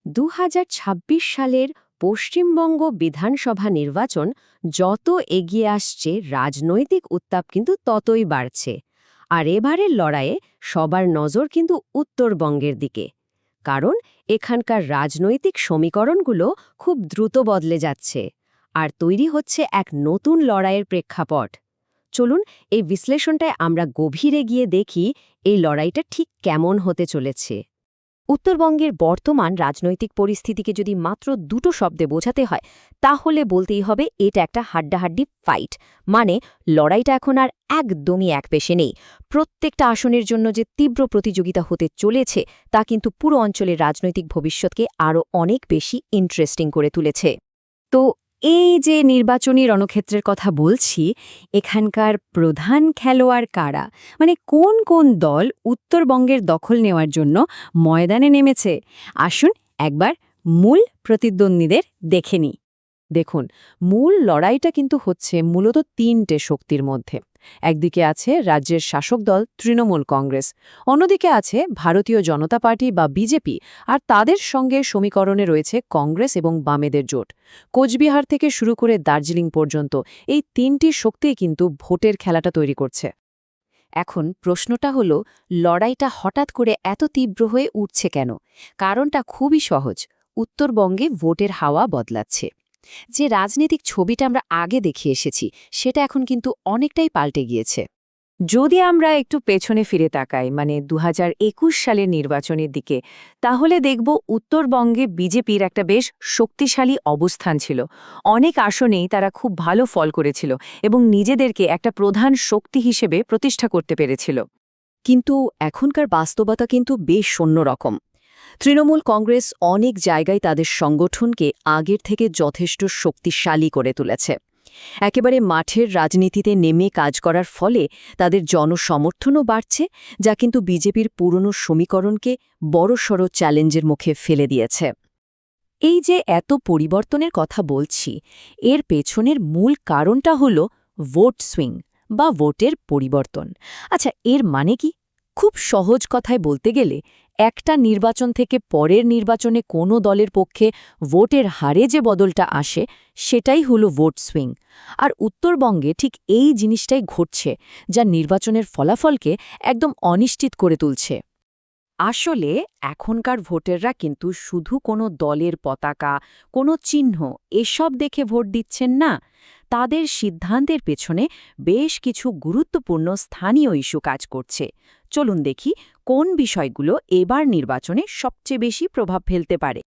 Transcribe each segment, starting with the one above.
২০২৬ সালের পশ্চিমবঙ্গ বিধানসভা নির্বাচন যত এগিয়ে আসছে রাজনৈতিক উত্তাপ কিন্তু ততই বাড়ছে। আর এবারের লড়াইয়ে সবার নজর কিন্তু উত্তরবঙ্গের দিকে। কারণ এখানকার রাজনৈতিক সমীকরণগুলো খুব দ্রুত বদলে যাচ্ছে আর তৈরি হচ্ছে এক নতুন লড়াইয়ের প্রেক্ষাপট। চলুন এই বিশ্লেষণটায় আমরা গভীরে গিয়ে দেখি এই লড়াইটা ঠিক কেমন হতে চলেছে। উত্তরবঙ্গের বর্তমান রাজনৈতিক পরিস্থিতিকে যদি মাত্র দুটো শব্দে বোঝাতে হয় তাহলে বলতেই হবে এটা একটা হাড্ডাহাড্ডি ফাইট। মানে লড়াইটা এখন আর একদমই একপেশে নেই। প্রত্যেকটা আসনের জন্য যে তীব্র প্রতিযোগিতা হতে চলেছে তা কিন্তু পুরো অঞ্চলের রাজনৈতিক ভবিষ্যৎকে আরও অনেক বেশি ইন্টারেস্টিং করে তুলেছে। তো এই যে নির্বাচনী রণক্ষেত্রের কথা বলছি, এখানকার প্রধান খেলোয়াড় কারা, মানে কোন কোন দল উত্তরবঙ্গের দখল নেওয়ার জন্য ময়দানে নেমেছে, আসুন একবার মূল প্রতিদ্বন্দ্বীদের দেখে নিই। দেখুন, মূল লড়াইটা কিন্তু হচ্ছে মূলত তিনটে শক্তির মধ্যে। একদিকে আছে রাজ্যের শাসক দল তৃণমূল কংগ্রেস, অন্যদিকে আছে ভারতীয় জনতা পার্টি বা বিজেপি, আর তাদের সঙ্গে সমীকরণে রয়েছে কংগ্রেস এবং বামেদের জোট। কোচবিহার থেকে শুরু করে দার্জিলিং পর্যন্ত এই তিনটি শক্তিই কিন্তু ভোটের খেলাটা তৈরি করছে। এখন প্রশ্নটা হলো, লড়াইটা হঠাৎ করে এত তীব্র হয়ে উঠছে কেন? কারণটা খুবই সহজ, উত্তরবঙ্গে ভোটের হাওয়া বদলাচ্ছে। যে রাজনৈতিক ছবিটা আমরা আগে দেখে এসেছি সেটা এখন কিন্তু অনেকটাই পাল্টে গিয়েছে। যদি আমরা একটু পেছনে ফিরে তাকাই, মানে ২০২১ সালের নির্বাচনের দিকে, তাহলে দেখব উত্তরবঙ্গে বিজেপির একটা বেশ শক্তিশালী অবস্থান ছিল। অনেক আসনেই তারা খুব ভালো ফল করেছিল এবং নিজেদেরকে একটা প্রধান শক্তি হিসেবে প্রতিষ্ঠা করতে পেরেছিল। কিন্তু এখনকার বাস্তবতা কিন্তু বেশ অন্যরকম। তৃণমূল কংগ্রেস অনেক জায়গায় তাদের সংগঠনকে আগের থেকে যথেষ্ট শক্তিশালী করে তুলেছে। একেবারে মাঠের রাজনীতিতে নেমে কাজ করার ফলে তাদের জনসমর্থনও বাড়ছে, যা কিন্তু বিজেপির পুরনো সমীকরণকে বড়সড় চ্যালেঞ্জের মুখে ফেলে দিয়েছে। এই যে এত পরিবর্তনের কথা বলছি, এর পেছনের মূল কারণটা হল ভোট সুইং বা ভোটের পরিবর্তন। আচ্ছা, এর মানে কি? খুব সহজ কথায় বলতে গেলে, একটা নির্বাচন থেকে পরের নির্বাচনে কোনো দলের পক্ষে ভোটের হারে যে বদলটা আসে সেটাই হলো ভোট সুইং। আর উত্তরবঙ্গে ঠিক এই জিনিসটাই ঘটছে, যা নির্বাচনের ফলাফলকে একদম অনিশ্চিত করে তুলছে। আসলে এখনকার ভোটাররা কিন্তু শুধু কোনো দলের পতাকা, কোনো চিহ্ন এসব দেখে ভোট দিচ্ছেন না। তাদের সিদ্ধান্তের পেছনে বেশ কিছু গুরুত্বপূর্ণ স্থানীয় ইস্যু কাজ করছে। চলুন দেখি কোন বিষয়গুলো এবার নির্বাচনে সবচেয়ে বেশি প্রভাব ফেলতে পারে।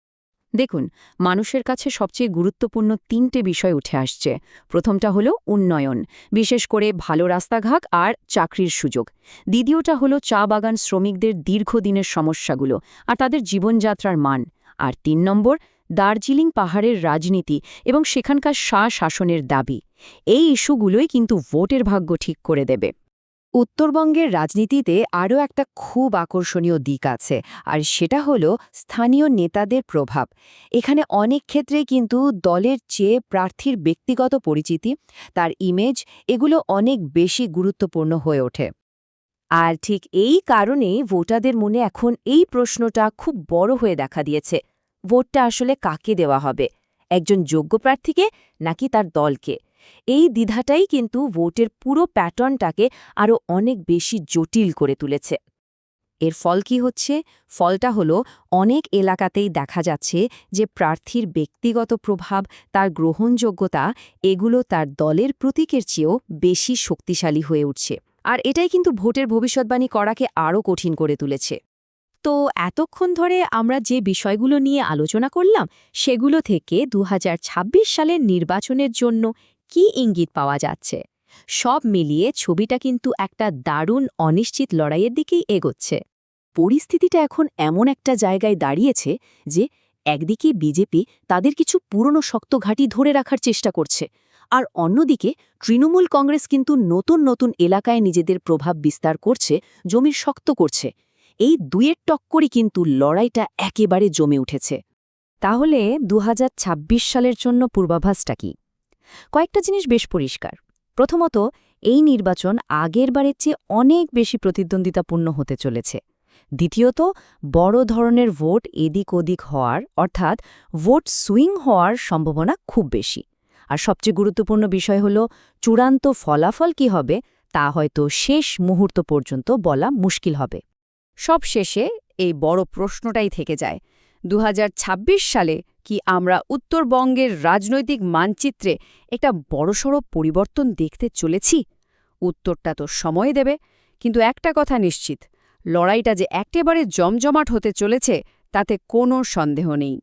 দেখুন, মানুষের কাছে সবচেয়ে গুরুত্বপূর্ণ তিনটে বিষয় উঠে আসছে। প্রথমটা হলো উন্নয়ন, বিশেষ করে ভালো রাস্তাঘাট আর চাকরির সুযোগ। দ্বিতীয়টা হলো চা বাগান শ্রমিকদের দীর্ঘদিনের সমস্যাগুলো আর তাদের জীবনযাত্রার মান। আর ৩ নম্বর, দার্জিলিং পাহাড়ের রাজনীতি এবং সেখানকার শাসনের দাবি। এই ইস্যুগুলোই কিন্তু ভোটের ভাগ্য ঠিক করে দেবে। উত্তরবঙ্গের রাজনীতিতে আরও একটা খুব আকর্ষণীয় দিক আছে, আর সেটা হলো স্থানীয় নেতাদের প্রভাব। এখানে অনেক ক্ষেত্রেই কিন্তু দলের চেয়ে প্রার্থীর ব্যক্তিগত পরিচিতি, তার ইমেজ, এগুলো অনেক বেশি গুরুত্বপূর্ণ হয়ে ওঠে। আর ঠিক এই কারণেই ভোটারদের মনে এখন এই প্রশ্নটা খুব বড় হয়ে দেখা দিয়েছে, ভোটটা আসলে কাকে দেওয়া হবে, একজন যোগ্য প্রার্থীকে নাকি তার দলকে? এই দ্বিধাটাই কিন্তু ভোটের পুরো প্যাটার্নটাকে আরও অনেক বেশি জটিল করে তুলেছে। এর ফল কি হচ্ছে? ফলটা হলো, অনেক এলাকাতেই দেখা যাচ্ছে যে প্রার্থীর ব্যক্তিগত প্রভাব, তার গ্রহণযোগ্যতা, এগুলো তার দলের প্রতীকের চেয়েও বেশি শক্তিশালী হয়ে উঠছে। আর এটাই কিন্তু ভোটের ভবিষ্যদ্বাণী করাকে আরও কঠিন করে তুলেছে। তো এতক্ষণ ধরে আমরা যে বিষয়গুলো নিয়ে আলোচনা করলাম, সেগুলো থেকে ২০২৬ সালের নির্বাচনের জন্য কি ইঙ্গিত পাওয়া যাচ্ছে? সব মিলিয়ে ছবিটা কিন্তু একটা দারুণ অনিশ্চিত লড়াইয়ের দিকেই এগোচ্ছে। পরিস্থিতিটা এখন এমন একটা জায়গায় দাঁড়িয়েছে যে একদিকে বিজেপি তাদের কিছু পুরনো শক্ত ঘাঁটি ধরে রাখার চেষ্টা করছে, আর অন্যদিকে তৃণমূল কংগ্রেস কিন্তু নতুন নতুন এলাকায় নিজেদের প্রভাব বিস্তার করছে, জমির শক্ত করছে। এই দুয়ের টক্করই কিন্তু লড়াইটা একেবারে জমে উঠেছে। তাহলে ২০২৬ সালের জন্য পূর্বাভাসটা কি? কয়েকটা জিনিস বেশ পরিষ্কার। প্রথমত, এই নির্বাচন আগের বারের চেয়ে অনেক বেশি প্রতিদ্বন্দ্বিতাপূর্ণ হতে চলেছে। দ্বিতীয়ত, বড় ধরনের ভোট এদিক ওদিক হওয়ার অর্থাৎ ভোট সুইং হওয়ার সম্ভাবনা খুব বেশি। আর সবচেয়ে গুরুত্বপূর্ণ বিষয় হল চূড়ান্ত ফলাফল কি হবে তা হয়তো শেষ মুহূর্ত পর্যন্ত বলা মুশকিল হবে। সব শেষে এই বড় প্রশ্নটাই থেকে যায়, ২০২৬ সালে কি আমরা উত্তরবঙ্গের রাজনৈতিক মানচিত্রে একটা বড়সড় পরিবর্তন দেখতে চলেছি? উত্তরটা তো সময় দেবে, কিন্তু একটা কথা নিশ্চিত, লড়াইটা যে একেবারে জমজমাট হতে চলেছে তাতে কোনো সন্দেহ নেই।